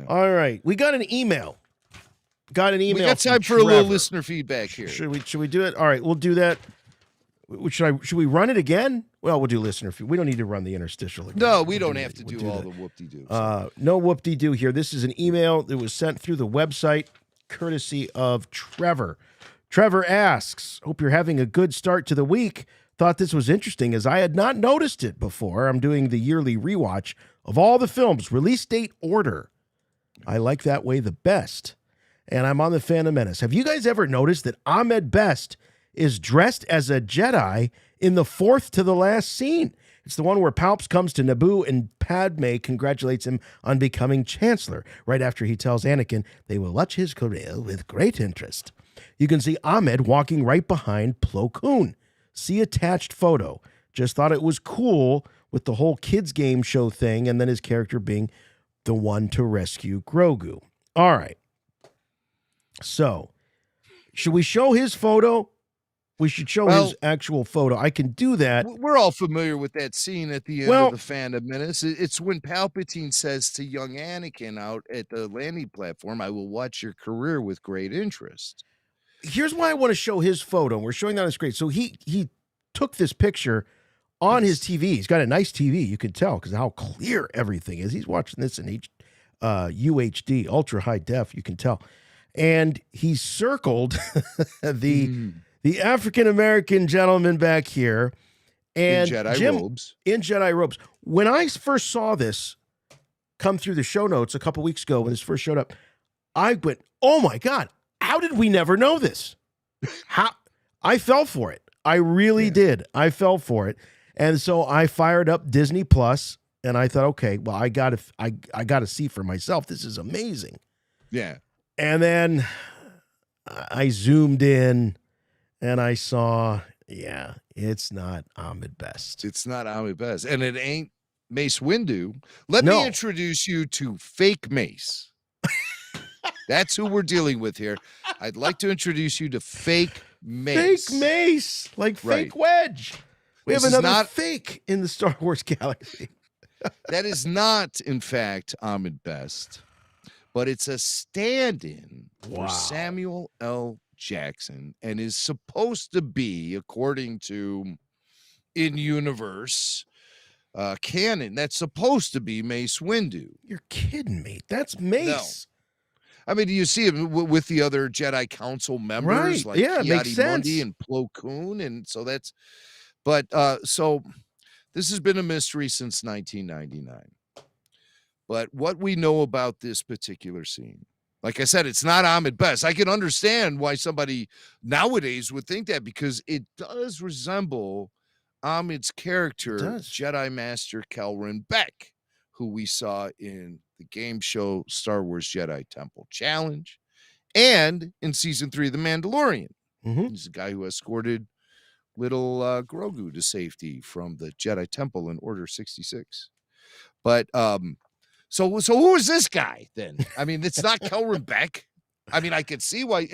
All right. We got an email. We got time for a little listener feedback here. Should we do it? All right, we'll do that. Should we run it again? Well, we'll do listener feedback. We don't need to run the interstitial again. No, we don't have to do all the whoop-de-doos. No whoop-de-doo here. This is an email that was sent through the website, courtesy of Trevor. Trevor asks, hope you're having a good start to the week. Thought this was interesting as I had not noticed it before. I'm doing the yearly rewatch of all the films, release date order. I like that way the best. And I'm on the Phantom Menace. Have you guys ever noticed that Ahmed Best is dressed as a Jedi in the fourth to the last scene? It's the one where Palps comes to Naboo and Padme congratulates him on becoming Chancellor, right after he tells Anakin they will watch his career with great interest. You can see Ahmed walking right behind Plo Koon. See attached photo. Just thought it was cool with the whole kids game show thing and then his character being the one to rescue Grogu. All right. So, should we show his photo? We should show his actual photo. I can do that. We're all familiar with that scene at the end of the Phantom Menace. It's when Palpatine says to young Anakin out at the landing platform, I will watch your career with great interest. Here's why I want to show his photo. We're showing that on the screen. So he took this picture on his TV. He's got a nice TV. You can tell because how clear everything is. He's watching this in UHD, ultra high def. You can tell. And he circled the African-American gentleman back here. And in Jedi robes. In Jedi robes. When I first saw this come through the show notes a couple weeks ago when this first showed up, I went, oh my God, how did we never know this? How I fell for it. I really did. I fell for it. And so I fired up Disney Plus and I thought, okay, well, I gotta see for myself. This is amazing. Yeah. And then I zoomed in and I saw, it's not Ahmed Best. It's not Ahmed Best. And it ain't Mace Windu. Let me introduce you to fake Mace. That's who we're dealing with here. I'd like to introduce you to fake Mace. Fake Mace, like fake Wedge. We have another fake in the Star Wars galaxy. That is not, in fact, Ahmed Best, but it's a stand-in for Samuel L. Jackson and is supposed to be, according to in-universe canon, that's supposed to be Mace Windu. You're kidding me. That's Mace. No. I mean, you see him with the other Jedi Council members, like Ki-Adi-Mundi and Plo Koon, and so that's. But so this has been a mystery since 1999. But what we know about this particular scene, like I said, it's not Ahmed Best. I can understand why somebody nowadays would think that because it does resemble Ahmed's character, Jedi Master Kelvin Beck, who we saw in the game show Star Wars Jedi Temple Challenge and in season 3 of The Mandalorian. He's the guy who escorted little Grogu to safety from the Jedi Temple in Order 66. But so who is this guy then? I mean, it's not Kelvin Beck. I mean, I could see why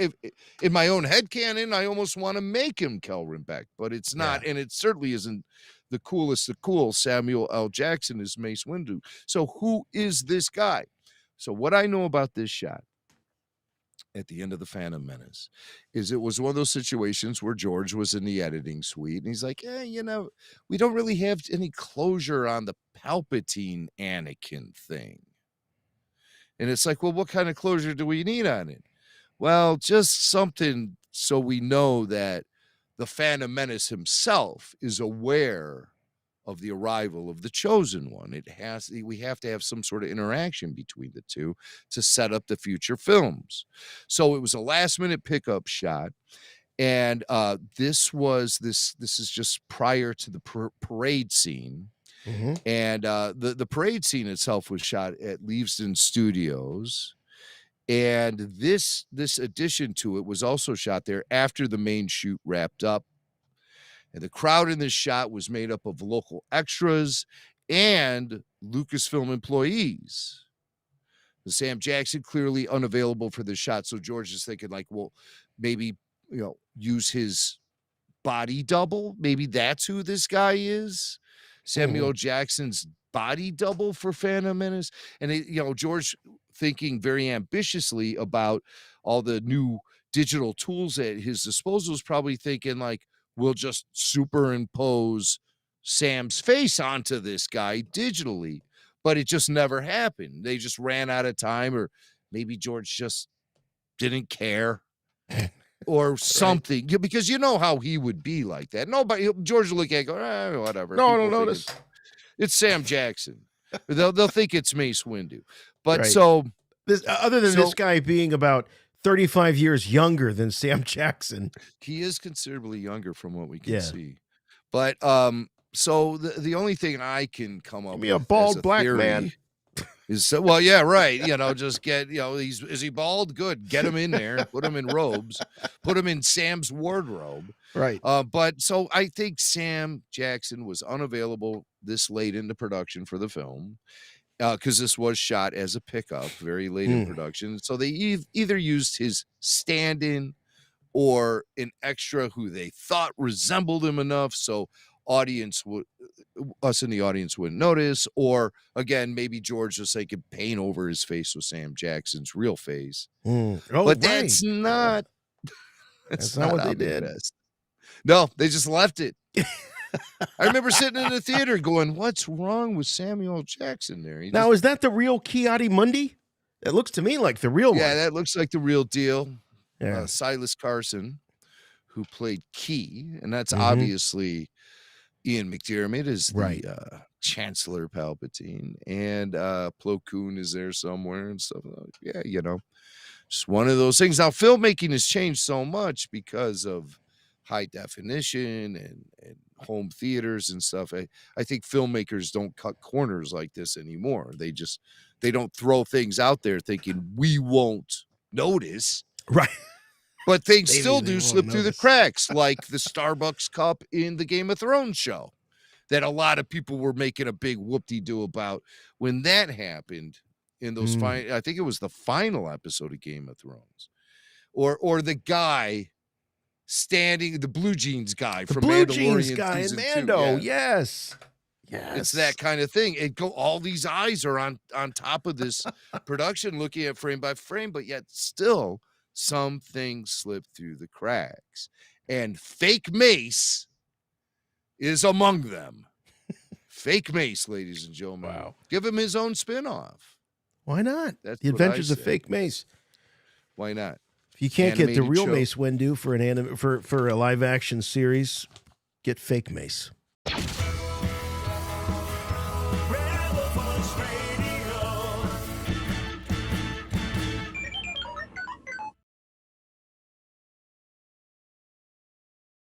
in my own headcanon, I almost want to make him Kelvin Beck, but it's not, and it certainly isn't the coolest of cool. Samuel L. Jackson is Mace Windu. So who is this guy? So what I know about this shot at the end of the Phantom Menace is it was one of those situations where George was in the editing suite and he's like, we don't really have any closure on the Palpatine Anakin thing. And it's like, well, what kind of closure do we need on it? Well, just something so we know that the Phantom Menace himself is aware of the arrival of the Chosen One. We have to have some sort of interaction between the two to set up the future films. So it was a last minute pickup shot. And this is just prior to the parade scene. And the parade scene itself was shot at Leavesden Studios. And this addition to it was also shot there after the main shoot wrapped up. And the crowd in this shot was made up of local extras and Lucasfilm employees. Sam Jackson clearly unavailable for the shot. So George is thinking like, well, maybe, use his body double. Maybe that's who this guy is. Samuel Jackson's body double for Phantom Menace. And, George thinking very ambitiously about all the new digital tools at his disposal is probably thinking like, we'll just superimpose Sam's face onto this guy digitally. But it just never happened. They just ran out of time, or maybe George just didn't care or something. Right. Because you know how he would be like that. Nobody, George will look at it and go, whatever. No, I don't notice. It's Sam Jackson. They'll think it's Mace Windu. But so this, other than this guy being about 35 years younger than Sam Jackson, he is considerably younger from what we can see. But so the only thing I can come up with, a bald black man, is just get, is he bald? Good, get him in there, put him in robes, put him in Sam's wardrobe, right? But so I think Sam Jackson was unavailable this late into production for the film, because this was shot as a pickup very late in production. So they either used his stand-in or an extra who they thought resembled him enough so us in the audience wouldn't notice, or again, maybe George just could paint over his face with Sam Jackson's real face. But that's not that's not what they did. No, they just left it. I remember sitting in the theater going, what's wrong with Samuel Jackson there? Now, is that the real Ki-Adi-Mundi? It looks to me like the real one. Yeah, that looks like the real deal. Silas Carson, who played Key, and that's obviously Ian McDiarmid is the Chancellor Palpatine, and Plo Koon is there somewhere and stuff. Yeah, just one of those things. Now, filmmaking has changed so much because of high definition and home theaters and stuff. I think filmmakers don't cut corners like this anymore. They don't throw things out there thinking we won't notice. Right. But things still do slip through the cracks, like the Starbucks cup in the Game of Thrones show that a lot of people were making a big whoop-de-doo about when that happened in those I think it was the final episode of Game of Thrones. Or the guy standing, the blue jeans guy from Mandalorian. Blue jeans guy in Mando, yes. It's that kind of thing. All these eyes are on top of this production looking at frame by frame, but yet still some things slip through the cracks, and fake Mace is among them. Fake Mace, ladies and gentlemen. Wow. Give him his own spinoff. Why not? That's The Adventures of Fake Mace. Why not? If you can't get the real Mace Windu for a live action series, get Fake Mace.